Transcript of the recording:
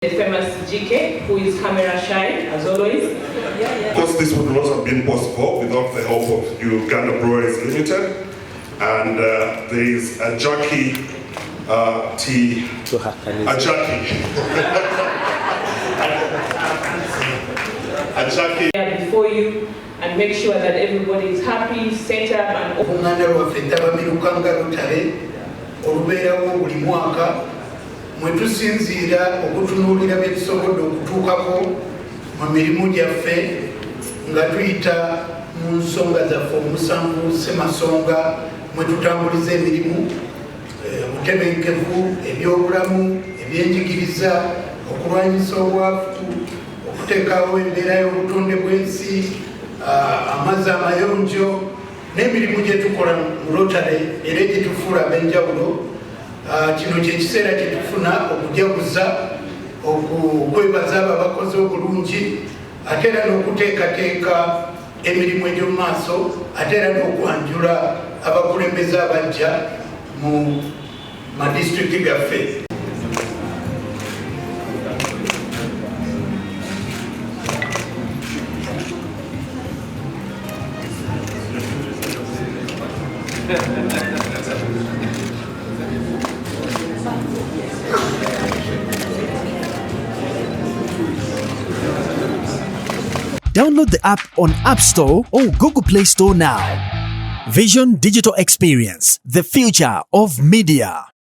The famous GK, who is camera shy, as always. Of course, this would not have been possible without the help of Uganda Breweries Limited. And there is a Jackie tea, a Jackie. A Jackie. Before you, and make sure that everybody is happy, set up, and mwe tusinziira okutunuulira betusobodde okutuukako mu mirimu gyaffe nga tuyita mu nsonga zaffe omusanvu ssemasonga mwe tutambuliza emirimu obutebenkevu, ebyobulamu, ebyenjigiriza, okulwanyisa obwavu, okuteekawo embeera y'obutonde bw'ensi, amazzi amayonjo n'emirimu gye tukola mu lotale era gye tufuula ab'enjawulo. Kino kyekiseera kyetufuna okujaguza okwebaza abo abakoze obulungi ate era n'okuteekateeka emirimu egy'omu maaso ate era n'okwanjula abakulembeze abajja mu madistrict gaffe. Download the app on App Store or Google Play Store now. Vision Digital Experience, the future of media.